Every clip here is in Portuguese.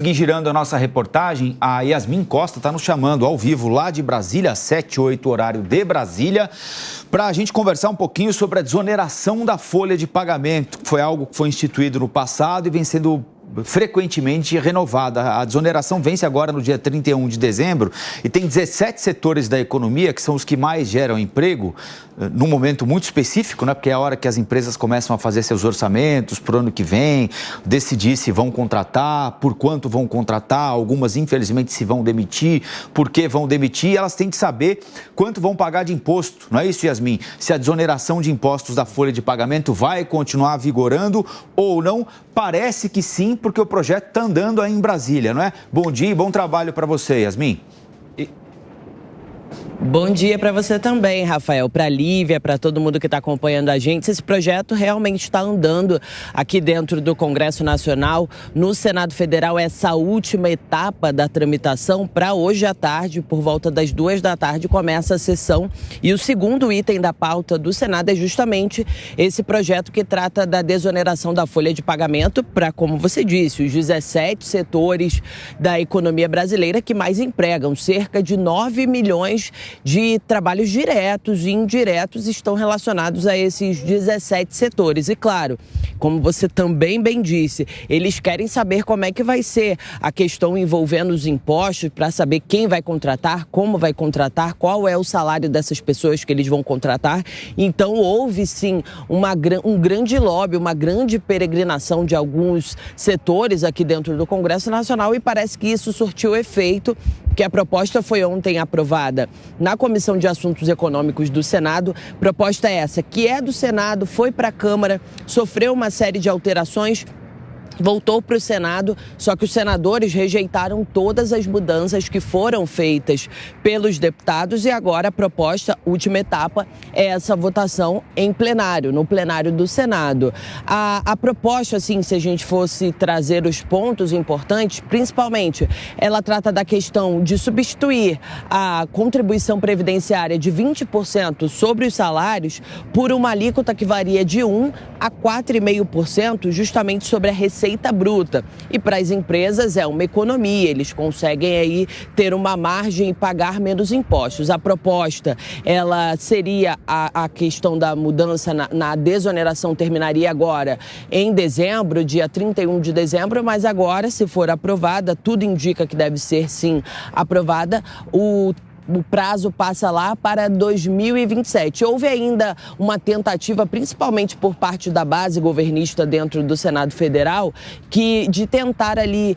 E girando a nossa reportagem, a Yasmin Costa está nos chamando ao vivo lá de Brasília, 7, 8 horário de Brasília, para a gente conversar um pouquinho sobre a desoneração da folha de pagamento, que foi algo que foi instituído no passado e vem sendo frequentemente renovada. A desoneração vence agora no dia 31 de dezembro e tem 17 setores da economia que são os que mais geram emprego, num momento muito específico, né? Porque é a hora que as empresas começam a fazer seus orçamentos para o ano que vem, decidir se vão contratar, por quanto vão contratar, algumas infelizmente se vão demitir, por que vão demitir, elas têm que saber quanto vão pagar de imposto, não é isso, Yasmin? Se a desoneração de impostos da folha de pagamento vai continuar vigorando ou não, parece que sim, porque o projeto está andando aí em Brasília, não é? Bom dia e bom trabalho para você, Yasmin. Bom dia para você também, Rafael, para a Lívia, para todo mundo que está acompanhando a gente. Esse projeto realmente está andando aqui dentro do Congresso Nacional, no Senado Federal, essa última etapa da tramitação. Para hoje à tarde, por volta das 2 da tarde, começa a sessão. E o segundo item da pauta do Senado é justamente esse projeto que trata da desoneração da folha de pagamento para, como você disse, os 17 setores da economia brasileira que mais empregam. Cerca de 9 milhões de trabalhos diretos e indiretos estão relacionados a esses 17 setores. E claro, como você também bem disse, eles querem saber como é que vai ser a questão envolvendo os impostos para saber quem vai contratar, como vai contratar, qual é o salário dessas pessoas que eles vão contratar. Então houve sim um grande lobby, uma grande peregrinação de alguns setores aqui dentro do Congresso Nacional e parece que isso surtiu efeito, porque a proposta foi ontem aprovada na Comissão de Assuntos Econômicos do Senado. Proposta essa, que é do Senado, foi para a Câmara, sofreu uma série de alterações, voltou para o Senado, só que os senadores rejeitaram todas as mudanças que foram feitas pelos deputados e agora a proposta, última etapa, é essa votação em plenário, no plenário do Senado. A proposta, assim, se a gente fosse trazer os pontos importantes, principalmente, ela trata da questão de substituir a contribuição previdenciária de 20% sobre os salários por uma alíquota que varia de 1% a 4,5% justamente sobre a receita bruta. E para as empresas é uma economia, eles conseguem aí ter uma margem e pagar menos impostos. A proposta, ela seria a questão da mudança na desoneração terminaria agora em dezembro, dia 31 de dezembro, mas agora, se for aprovada, tudo indica que deve ser sim aprovada, o prazo passa lá para 2027. Houve ainda uma tentativa, principalmente por parte da base governista dentro do Senado Federal, de tentar ali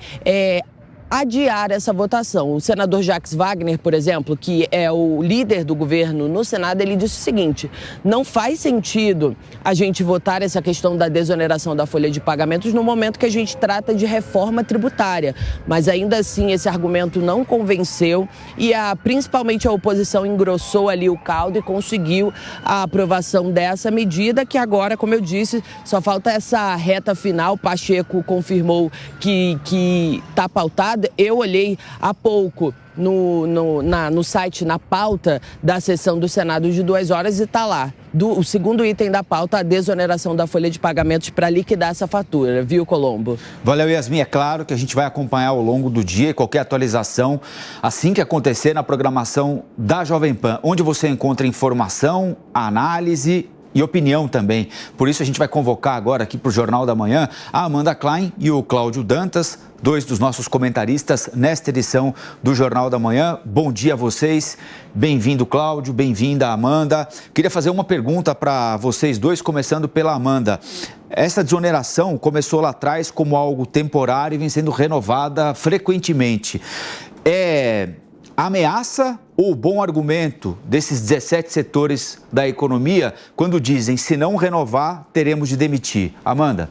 adiar essa votação. O senador Jacques Wagner, por exemplo, que é o líder do governo no Senado, ele disse o seguinte: não faz sentido a gente votar essa questão da desoneração da folha de pagamentos no momento que a gente trata de reforma tributária. Mas ainda assim esse argumento não convenceu e principalmente a oposição engrossou ali o caldo e conseguiu a aprovação dessa medida, que agora, como eu disse, só falta essa reta final. Pacheco confirmou que está pautada. Eu olhei há pouco no site, na pauta da sessão do Senado de 2 horas e está lá. O segundo item da pauta, a desoneração da folha de pagamentos para liquidar essa fatura, viu, Colombo? Valeu, Yasmin. É claro que a gente vai acompanhar ao longo do dia e qualquer atualização assim que acontecer na programação da Jovem Pan, onde você encontra informação, análise e opinião também. Por isso a gente vai convocar agora aqui para o Jornal da Manhã a Amanda Klein e o Cláudio Dantas, 2 dos nossos comentaristas nesta edição do Jornal da Manhã. Bom dia a vocês. Bem-vindo, Cláudio. Bem-vinda, Amanda. Queria fazer uma pergunta para vocês dois, começando pela Amanda. Essa desoneração começou lá atrás como algo temporário e vem sendo renovada frequentemente. É ameaça ou bom argumento desses 17 setores da economia quando dizem, se não renovar, teremos de demitir? Amanda.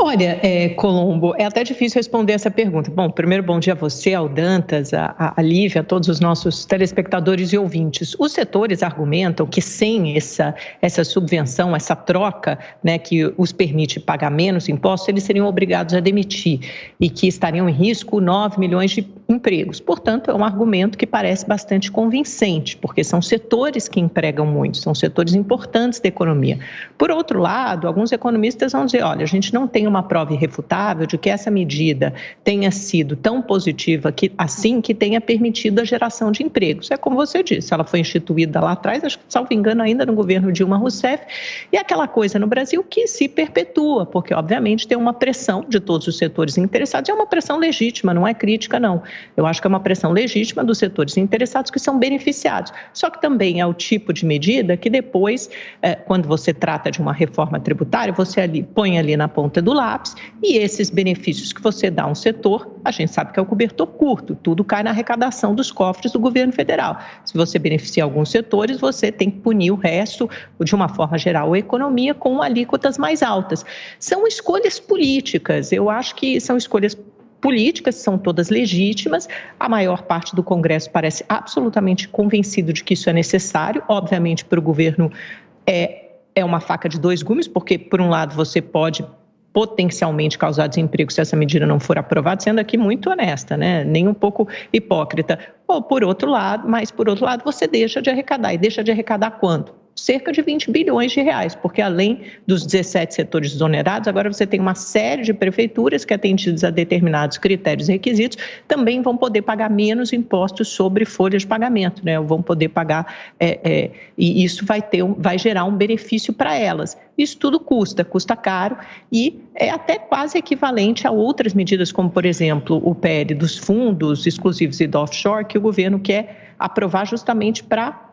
Olha, Colombo, é até difícil responder essa pergunta. Bom, primeiro, bom dia a você, ao Dantas, a Lívia, a todos os nossos telespectadores e ouvintes. Os setores argumentam que sem essa subvenção, essa troca, né, que os permite pagar menos impostos, eles seriam obrigados a demitir e que estariam em risco 9 milhões de empregos. Portanto, é um argumento que parece bastante convincente, porque são setores que empregam muito, são setores importantes da economia. Por outro lado, alguns economistas vão dizer, olha, a gente não tem uma prova irrefutável de que essa medida tenha sido tão positiva que tenha permitido a geração de empregos. É como você disse, ela foi instituída lá atrás, acho que, salvo engano, ainda no governo Dilma Rousseff, e aquela coisa no Brasil que se perpetua, porque, obviamente, tem uma pressão de todos os setores interessados, é uma pressão legítima, não é crítica, não. Eu acho que é uma pressão legítima dos setores interessados que são beneficiados. Só que também é o tipo de medida que depois, quando você trata de uma reforma tributária, você põe ali na ponta do lápis e esses benefícios que você dá a um setor, a gente sabe que é o cobertor curto, tudo cai na arrecadação dos cofres do governo federal. Se você beneficia alguns setores, você tem que punir o resto, de uma forma geral, a economia com alíquotas mais altas. São escolhas políticas, eu acho que são escolhas políticas, são todas legítimas, a maior parte do Congresso parece absolutamente convencido de que isso é necessário, obviamente para o governo é uma faca de dois gumes, porque por um lado você pode potencialmente causar desemprego se essa medida não for aprovada, sendo aqui muito honesta, né? Nem um pouco hipócrita. Ou por outro lado você deixa de arrecadar, e deixa de arrecadar quanto? Cerca de 20 bilhões de reais, porque além dos 17 setores exonerados, agora você tem uma série de prefeituras que, atendidas a determinados critérios e requisitos, também vão poder pagar menos impostos sobre folhas de pagamento, né? Vão poder pagar, e isso vai gerar um benefício para elas. Isso tudo custa caro e é até quase equivalente a outras medidas, como, por exemplo, o PL dos fundos exclusivos e do offshore, que o governo quer aprovar justamente para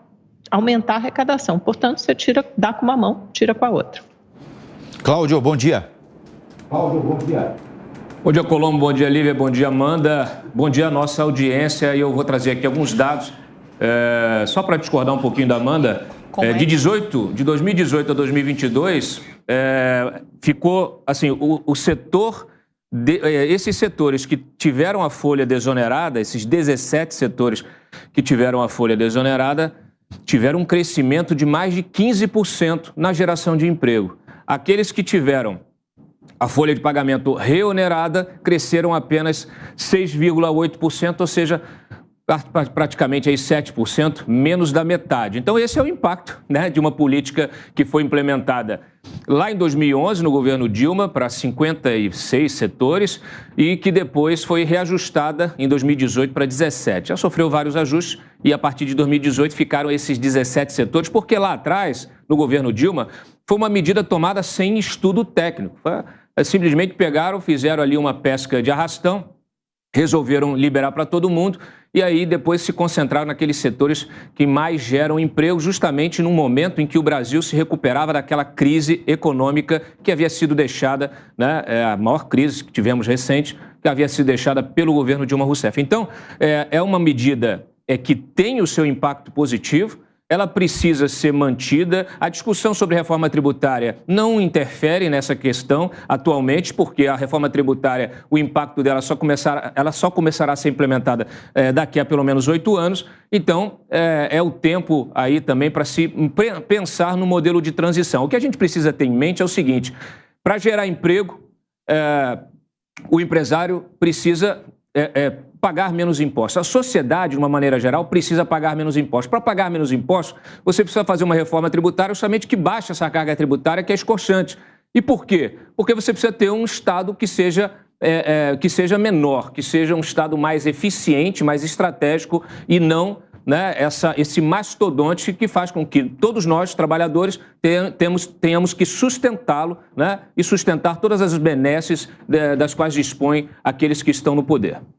aumentar a arrecadação. Portanto, você dá com uma mão, tira com a outra. Cláudio, bom dia. Bom dia, Colombo, bom dia, Lívia, bom dia, Amanda, bom dia à nossa audiência. E eu vou trazer aqui alguns dados, só para discordar um pouquinho da Amanda. De 2018 a 2022, ficou, assim, o setor, esses setores que tiveram a folha desonerada, esses 17 setores que tiveram a folha desonerada, tiveram um crescimento de mais de 15% na geração de emprego. Aqueles que tiveram a folha de pagamento reonerada cresceram apenas 6,8%, ou seja, praticamente aí 7%, menos da metade. Então esse é o impacto, né, de uma política que foi implementada lá em 2011 no governo Dilma para 56 setores e que depois foi reajustada em 2018 para 17. Já sofreu vários ajustes e a partir de 2018 ficaram esses 17 setores, porque lá atrás, no governo Dilma, foi uma medida tomada sem estudo técnico. Simplesmente pegaram, fizeram ali uma pesca de arrastão, resolveram liberar para todo mundo e aí depois se concentraram naqueles setores que mais geram emprego, justamente num momento em que o Brasil se recuperava daquela crise econômica que havia sido deixada, né, a maior crise que tivemos recente, que havia sido deixada pelo governo Dilma Rousseff. Então, é uma medida que tem o seu impacto positivo, ela precisa ser mantida. A discussão sobre reforma tributária não interfere nessa questão atualmente, porque a reforma tributária, o impacto dela só começará a ser implementada daqui a pelo menos 8 anos. Então, é o tempo aí também para se pensar no modelo de transição. O que a gente precisa ter em mente é o seguinte: para gerar emprego, o empresário precisa pagar menos impostos. A sociedade, de uma maneira geral, precisa pagar menos impostos. Para pagar menos impostos, você precisa fazer uma reforma tributária justamente que baixe essa carga tributária que é escorchante. E por quê? Porque você precisa ter um Estado que seja menor, que seja um Estado mais eficiente, mais estratégico e não, né, esse mastodonte que faz com que todos nós, trabalhadores, tenhamos que sustentá-lo, né, e sustentar todas as benesses das quais dispõem aqueles que estão no poder.